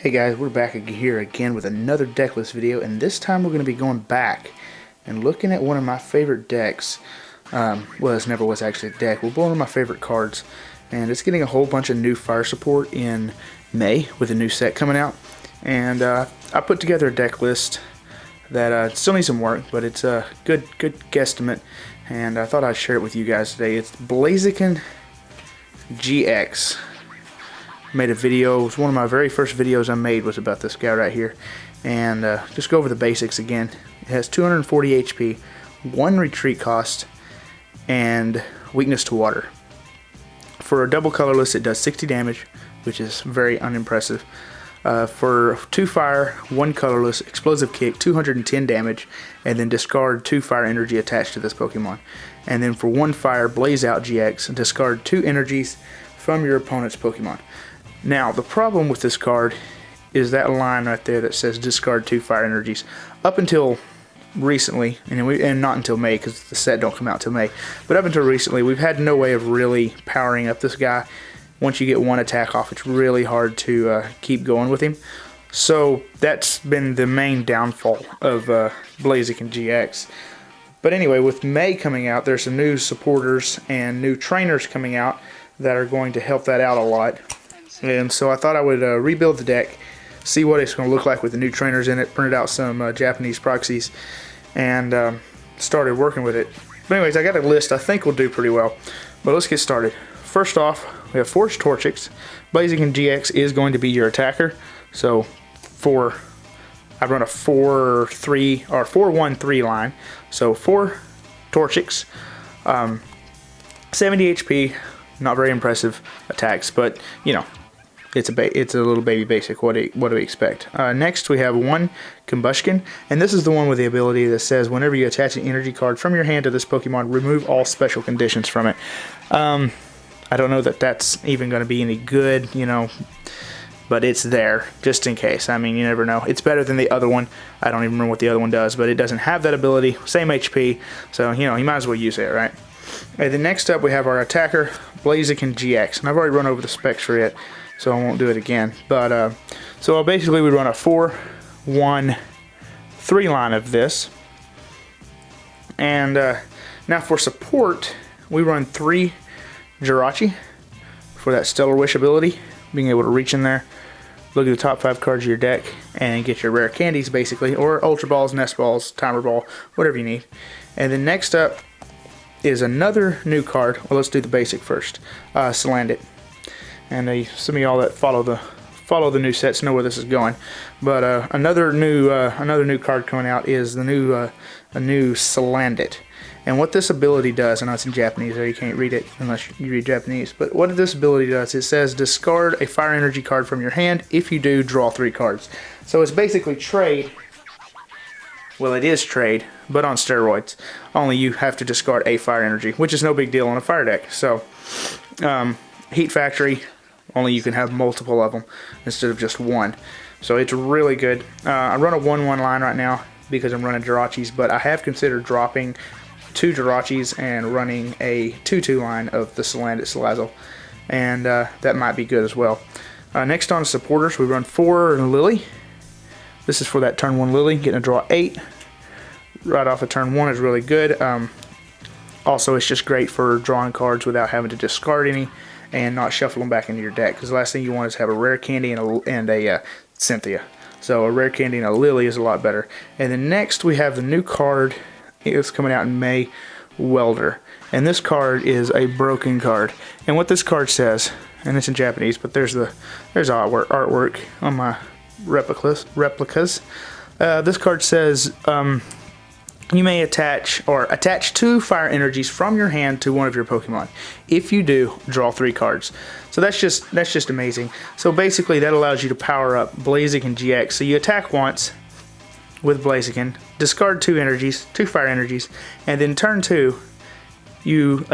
Hey guys, we're back here again with another deck list video, and this time we're going to be going back and looking at one of my favorite decks. Well, this never was actually a deck, but one of my favorite cards, and it's getting a whole bunch of new fire support in May with a new set coming out. And I put together a deck list that still needs some work, but it's a good guesstimate, and I thought I'd share it with you guys today. It's Blaziken GX. Made a video. It was one of my very first videos I made was about this guy right here, and just go over the basics again. It has 240 HP, 1 retreat cost, and weakness to water. For a double colorless, it does 60 damage, which is very unimpressive. For 2 fire, 1 colorless, explosive kick, 210 damage, and then discard 2 fire energy attached to this Pokemon. And then for 1 fire, Blaze Out GX, discard 2 energies from your opponent's Pokemon. Now, the problem with this card is that line right there that says discard 2 fire energies. Up until recently, and not until May, because the set don't come out till May, but up until recently, we've had no way of really powering up this guy. Once you get 1 attack off, it's really hard to keep going with him. So that's been the main downfall of Blaziken GX. But anyway, with May coming out, there's some new supporters and new trainers coming out that are going to help that out a lot. And so I thought I would rebuild the deck, see what it's going to look like with the new trainers in it, printed out some Japanese proxies, and started working with it. But anyways, I got a list I think will do pretty well. But let's get started. First off, we have Force Torchics. Blaziken GX is going to be your attacker. So I run a 4-3 or 4-1-3 line. So 4 Torchics, 70 HP, not very impressive attacks, but you know, it's a little baby basic. What do we expect? Next, we have 1 Combustion, and this is the one with the ability that says whenever you attach an energy card from your hand to this Pokemon, remove all special conditions from it. I don't know that that's even going to be any good, you know, but it's there just in case. I mean, you never know. It's better than the other one. I don't even remember what the other one does, but it doesn't have that ability. Same HP, so you know, you might as well use it, right? And then next up, we have our attacker, Blaziken GX, and I've already run over the specs for it, so I won't do it again. But so basically, we run a 4-1-3 line of this, and now for support, we run 3 Jirachi for that Stellar Wish ability, being able to reach in there, look at the top 5 cards of your deck, and get your rare candies basically, or Ultra Balls, Nest Balls, Timer Ball, whatever you need. And then next up is another new card. Well, let's do the basic first. Destined. And some of y'all that follow the new sets know where this is going. But another new card coming out is the new a new Destined. And what this ability does, I know it's in Japanese, so you can't read it unless you read Japanese, but what this ability does, it says discard a fire energy card from your hand. If you do, draw 3 cards. So it's basically trade. Well, it is trade, but on steroids. Only you have to discard a fire energy, which is no big deal on a fire deck. So, Heat Factory, only you can have multiple of them instead of just 1. So it's really good. I run a 1-1 line right now because I'm running Jirachis, but I have considered dropping 2 Jirachis and running a 2-2 line of the Destined Salazzle, and that might be good as well. Next on supporters, we run 4 Lily. This is for that turn 1 Lily, getting a draw 8 right off of turn 1 is really good. Also, it's just great for drawing cards without having to discard any and not shuffle them back into your deck, because the last thing you want is have a rare candy and a Cynthia. So a rare candy and a Lily is a lot better. And then next we have the new card. It's coming out in May, Welder. And this card is a broken card. And what this card says, and it's in Japanese, but there's artwork on my replicas. This card says you may attach 2 fire energies from your hand to one of your Pokemon. If you do, draw 3 cards. So that's just amazing. So basically, that allows you to power up Blaziken GX. So you attack once with Blaziken, discard 2 energies, 2 fire energies, and then turn 2, you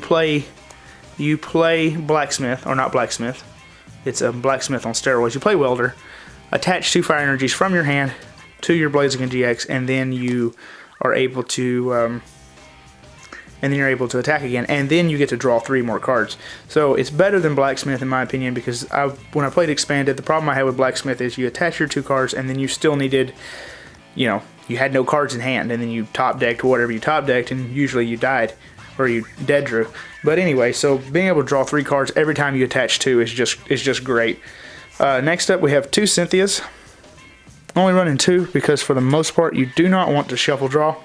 play Blacksmith, or not Blacksmith. It's a Blacksmith on steroids. You play Welder, attach 2 fire energies from your hand to your Blaziken GX, and then you are able to and then you're able to attack again, and then you get to draw 3 more cards. So it's better than Blacksmith in my opinion, because when I played Expanded, the problem I had with Blacksmith is you attach your 2 cards and then you still needed, you know, you had no cards in hand, and then you top decked whatever you top decked, and usually you died, or you dead drew. But anyway, so being able to draw 3 cards every time you attach 2 is just great. Next up we have 2 Cynthias. Only running 2 because for the most part you do not want to shuffle draw.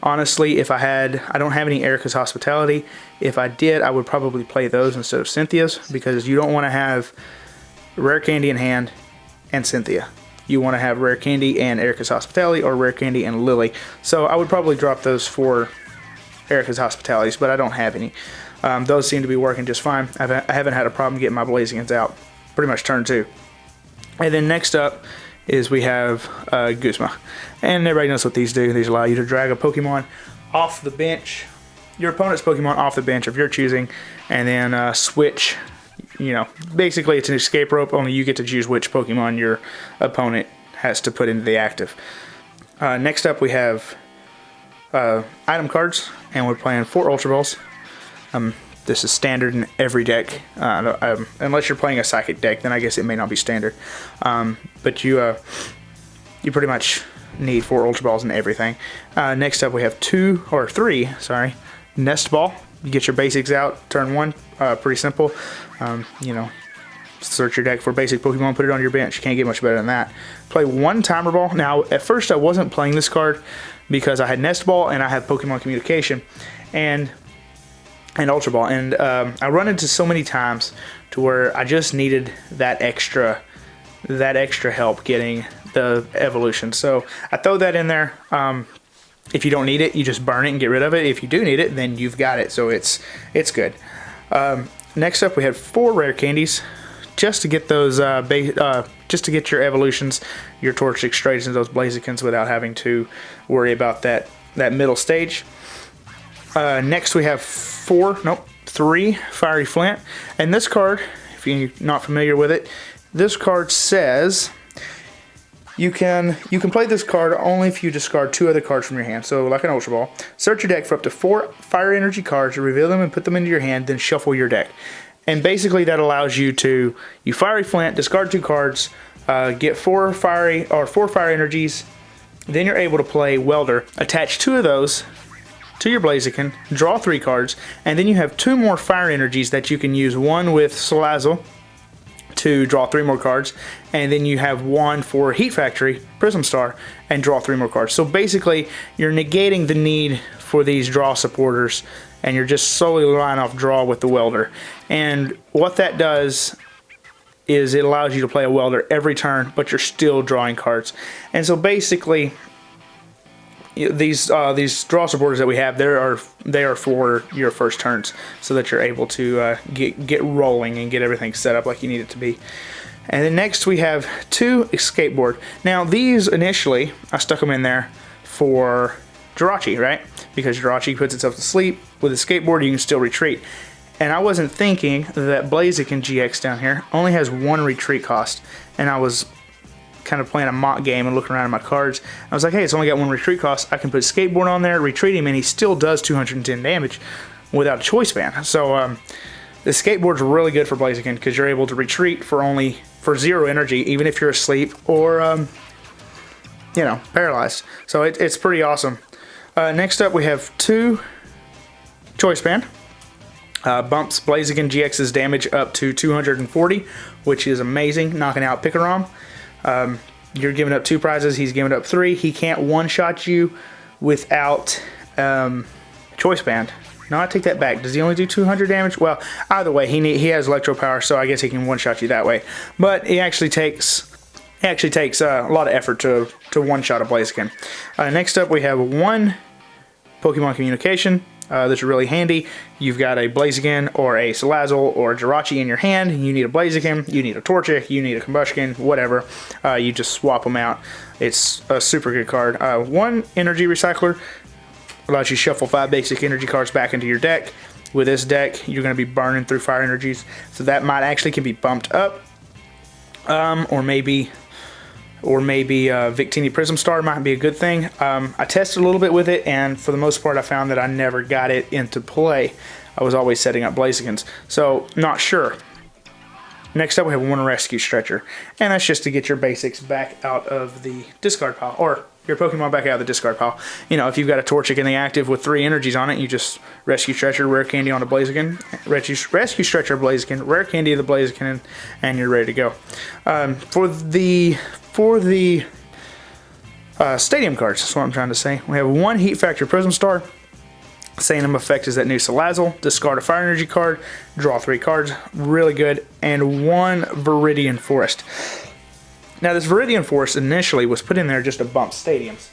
Honestly, if I don't have any Erica's Hospitality. If I did, I would probably play those instead of Cynthia's, because you don't want to have Rare Candy in hand and Cynthia. You want to have Rare Candy and Erica's Hospitality, or Rare Candy and Lily. So I would probably drop those for Erica's Hospitalities, but I don't have any. Those seem to be working just fine. I haven't had a problem getting my Blazikens out pretty much turn 2. And then next up is we have Guzma. And everybody knows what these do. These allow you to drag a Pokemon off the bench, your opponent's Pokemon off the bench of your choosing, and then switch. You know, basically it's an escape rope, only you get to choose which Pokemon your opponent has to put into the active. Next up we have item cards, and we're playing 4 Ultra Balls. This is standard in every deck, unless you're playing a Psychic deck, then I guess it may not be standard. But you pretty much need 4 Ultra Balls in everything. Next up we have 3 Nest Ball. You get your basics out, turn 1, pretty simple. You know, search your deck for basic Pokemon, put it on your bench. You can't get much better than that. Play 1 Timer Ball. Now, at first I wasn't playing this card because I had Nest Ball and I have Pokemon Communication and Ultra Ball, and I run into so many times to where I just needed that extra help getting the evolution. So I throw that in there. If you don't need it, you just burn it and get rid of it. If you do need it, then you've got it. So it's good. Next up, we had 4 Rare Candies, just to get those just to get your evolutions, your Torchic straight into those Blazikens without having to worry about that middle stage. Next we have 3 Fiery Flint, and this card, if you're not familiar with it, this card says you can play this card only if you discard 2 other cards from your hand. So like an Ultra Ball, search your deck for up to 4 Fire Energy cards, reveal them and put them into your hand, then shuffle your deck. And basically that allows you to Fiery Flint, discard 2 cards, get 4 Fire Energies, then you're able to play Welder, attach 2 of those to your Blaziken, draw 3 cards, and then you have 2 more Fire Energies that you can use, one with Salazzle to draw 3 more cards, and then you have 1 for Heat Factory, Prism Star, and draw 3 more cards. So basically, you're negating the need for these draw supporters, and you're just solely relying off draw with the Welder. And what that does is it allows you to play a Welder every turn, but you're still drawing cards. And so basically, these draw supporters that we have, they are for your first turns, so that you're able to get rolling and get everything set up like you need it to be. And then next we have 2 Escape Board. Now these initially I stuck them in there for Jirachi, right? Because Jirachi puts itself to sleep. With Escape Board you can still retreat. And I wasn't thinking that Blaziken GX down here only has 1 retreat cost, and I was kind of playing a mock game and looking around at my cards. I was like, hey, it's only got 1 retreat cost. I can put Skateboard on there, retreat him, and he still does 210 damage without a choice band. So the Skateboard's really good for Blaziken because you're able to retreat for 0 energy, even if you're asleep or you know, paralyzed. So it's pretty awesome. Next up we have 2 choice band. Bumps Blaziken GX's damage up to 240, which is amazing, knocking out Pikarom. You're giving up 2 prizes, he's giving up 3. He can't one-shot you without choice band. No, I take that back. Does he only do 200 damage? Well, either way, he has electro power, so I guess he can one-shot you that way. But it actually takes a lot of effort to one-shot a Blaziken. Next up, we have 1 Pokemon Communication. That's really handy. You've got a Blaziken or a Salazzle or a Jirachi in your hand. You need a Blaziken, you need a Torchic, you need a Combustion, whatever. You just swap them out. It's a super good card. 1 Energy Recycler allows you to shuffle 5 basic energy cards back into your deck. With this deck, you're going to be burning through Fire Energies, so that might actually can be bumped up, or maybe or maybe Victini Prism Star might be a good thing. I tested a little bit with it, and for the most part I found that I never got it into play. I was always setting up Blazikens, so not sure. Next up we have one rescue stretcher, and that's just to get your basics back out of the discard pile, or your Pokemon back out of the discard pile. You know, if you've got a Torchic in the active with 3 energies on it, you just rescue stretcher, rare candy on a Blaziken, rescue stretcher Blaziken, rare candy of the Blaziken, and you're ready to go. For the stadium cards, that's what I'm trying to say. We have one Heat Factor Prism Star. Same effect is that new Salazzle. Discard a Fire Energy card, draw 3 cards, really good, and one Viridian Forest. Now this Viridian Forest initially was put in there just to bump stadiums.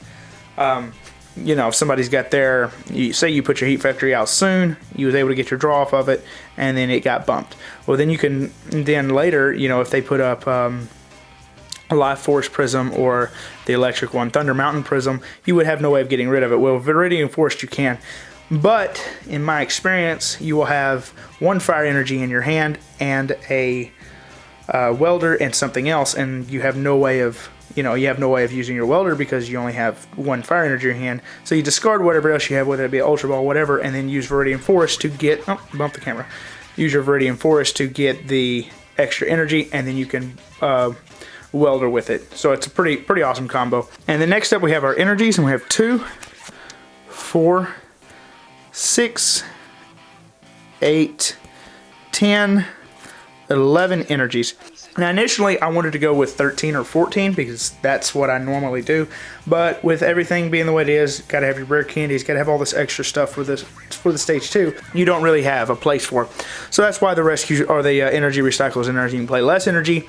You know, if somebody's got their, say you put your Heat Factory out soon, you was able to get your draw off of it, and then it got bumped. Well, then you can, then later, you know, if they put up a Life Force Prism or the electric one, Thunder Mountain Prism, you would have no way of getting rid of it. Well, Viridian Forest you can. But in my experience, you will have one fire energy in your hand and a welder and something else, and you have no way of, you know, you have no way of using your welder because you only have one fire energy in your hand. So you discard whatever else you have, whether it be an Ultra Ball, whatever, and then use Viridian Forest to get, oh, bump the camera. Use your Viridian Forest to get the extra energy, and then you can welder with it. So it's a pretty awesome combo. And then next up we have our energies, and we have 2, 4, 6, 8, 10, 11 energies. Now initially I wanted to go with 13 or 14 because that's what I normally do, but with everything being the way it is, gotta have your rare candies, gotta have all this extra stuff for the stage 2, you don't really have a place for it. So that's why the rescue or the energy recycle is energy. You can play less energy,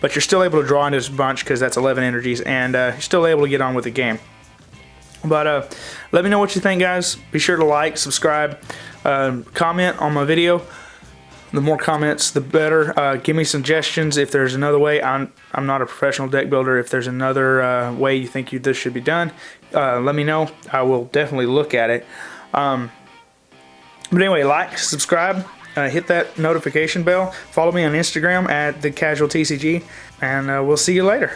but you're still able to draw into this bunch because that's 11 energies, and you're still able to get on with the game. But let me know what you think, guys. Be sure to like, subscribe, comment on my video. The more comments, the better. Give me suggestions if there's another way. I'm not a professional deck builder. If there's another way you think this should be done, let me know. I will definitely look at it. But anyway, like, subscribe, hit that notification bell. Follow me on Instagram at TheCasualTCG, and we'll see you later.